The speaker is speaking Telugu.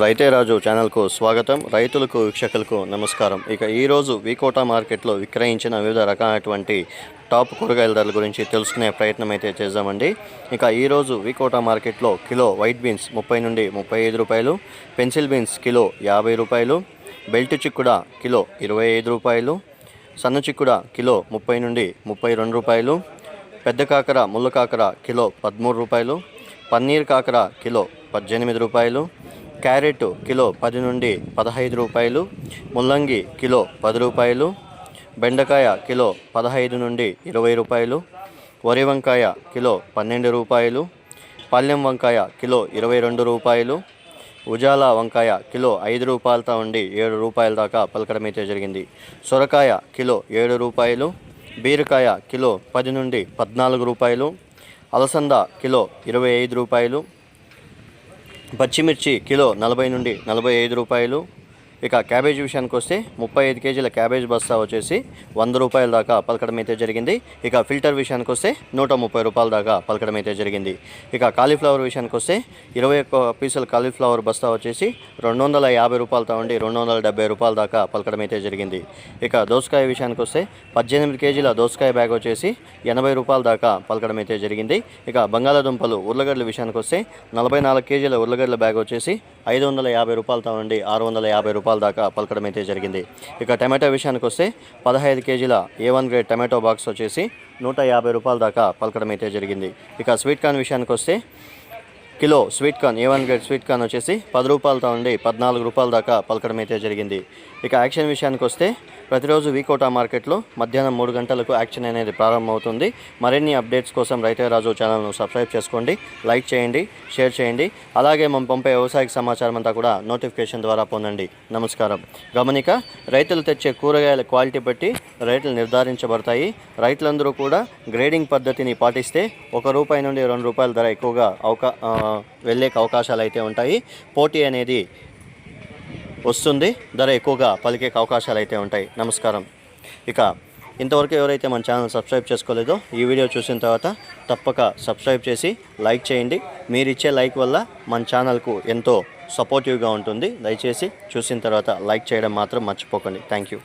రైతే రాజు ఛానల్కు స్వాగతం. రైతులకు వీక్షకులకు నమస్కారం. ఇక ఈరోజు వికోటా మార్కెట్లో విక్రయించిన వివిధ రకాలైనటువంటి టాప్ కూరగాయల ధరల గురించి తెలుసుకునే ప్రయత్నం అయితే చేద్దామండి. ఇక ఈరోజు వికోటా మార్కెట్లో కిలో వైట్ బీన్స్ 30 నుండి 35 రూపాయలు, పెన్సిల్ బీన్స్ కిలో 50 రూపాయలు, బెల్ట్ చిక్కుడ కిలో 25 రూపాయలు, సన్న చిక్కుడ కిలో 30 నుండి 32 రూపాయలు, పెద్ద కాకర ముళ్ళ కాకర కిలో 13 రూపాయలు, పన్నీర్ కాకర కిలో 18 రూపాయలు, క్యారెట్ కిలో 10 నుండి 15 రూపాయలు, ముల్లంగి కిలో 10 రూపాయలు, బెండకాయ కిలో 15 నుండి 20 రూపాయలు, వరి వంకాయ కిలో 12 రూపాయలు, పల్లెం వంకాయ కిలో 22 రూపాయలు, ఉజాల వంకాయ కిలో 5 రూపాయలతో ఉండి 7 రూపాయల దాకా పలకడం అయితే జరిగింది. సొరకాయ కిలో 7 రూపాయలు, బీరకాయ కిలో 10 నుండి 14 రూపాయలు, అలసంద కిలో 25 రూపాయలు, పచ్చిమిర్చి కిలో 40 నుండి 45 రూపాయలు. ఇక క్యాబేజ్ విషయానికి వస్తే 35 కేజీల క్యాబేజ్ బస్తా వచ్చేసి 100 రూపాయల దాకా పలకడం అయితే జరిగింది. ఇక ఫిల్టర్ విషయానికి వస్తే 130 రూపాయల దాకా పలకడం అయితే జరిగింది. ఇక కాలీఫ్లవర్ విషయానికి వస్తే 21 పీసుల కాలీఫ్లవర్ బస్తా వచ్చేసి 250 రూపాయలతో ఉండి 270 రూపాయల దాకా పలకడం అయితే జరిగింది. ఇక దోసకాయ విషయానికి వస్తే 18 కేజీల దోసకాయ బ్యాగ్ వచ్చేసి 80 రూపాయల దాకా పలకడం అయితే జరిగింది. ఇక బంగాళాదుంపలు ఉర్లగడ్డల విషయానికి వస్తే 44 కేజీల ఉర్లగడ్డల బ్యాగ్ వచ్చేసి 550 రూపాయలతో ఉండి 650 రూపాయల దాకా పలకడం అయితే జరిగింది. ఇక టమాటో విషయానికి వస్తే 15 కేజీల A1 గ్రేడ్ టమాటో బాక్స్ వచ్చేసి 150 రూపాయల దాకా పలకడం అయితే జరిగింది. ఇక స్వీట్ కార్న్ విషయానికి వస్తే kilo sweet corn A1 grade sweet corn వచ్చేసి 10 రూపాయలతో ఉండి 14 రూపాయల దాకా పలకడం అయితే జరిగింది. ఇక యాక్షన్ విషయానికి వస్తే ప్రతిరోజు వికోటా మార్కెట్లో మధ్యాహ్నం 3 గంటలకు యాక్షన్ అనేది ప్రారంభమవుతుంది. మరిన్ని అప్డేట్స్ కోసం రైతే రాజు ఛానల్ను సబ్స్క్రైబ్ చేసుకోండి, లైక్ చేయండి, షేర్ చేయండి. అలాగే మనం పంపే వ్యవసాయ సమాచారం అంతా కూడా నోటిఫికేషన్ ద్వారా పొందండి. నమస్కారం. గమనిక, రైతులు తెచ్చే కూరగాయల క్వాలిటీ బట్టి రేట్లు నిర్ధారించబడతాయి. రైతులందరూ కూడా గ్రేడింగ్ పద్ధతిని పాటిస్తే ₹1 నుండి ₹2 ధర ఎక్కువగా వెళ్ళే అవకాశాలు అయితే ఉంటాయి. పోటీ అనేది వస్తుంది, ధర ఎక్కువగా పలికే అవకాశాలు అయితే ఉంటాయి. నమస్కారం. ఇక ఇంతవరకు ఎవరైతే మన ఛానల్ సబ్స్క్రైబ్ చేసుకోలేదో ఈ వీడియో చూసిన తర్వాత తప్పక సబ్స్క్రైబ్ చేసి లైక్ చేయండి. మీరు ఇచ్చే లైక్ వల్ల మన ఛానల్కు ఎంతో సపోర్టివ్గా ఉంటుంది. దయచేసి చూసిన తర్వాత లైక్ చేయడం మాత్రం మర్చిపోకండి. Thank you.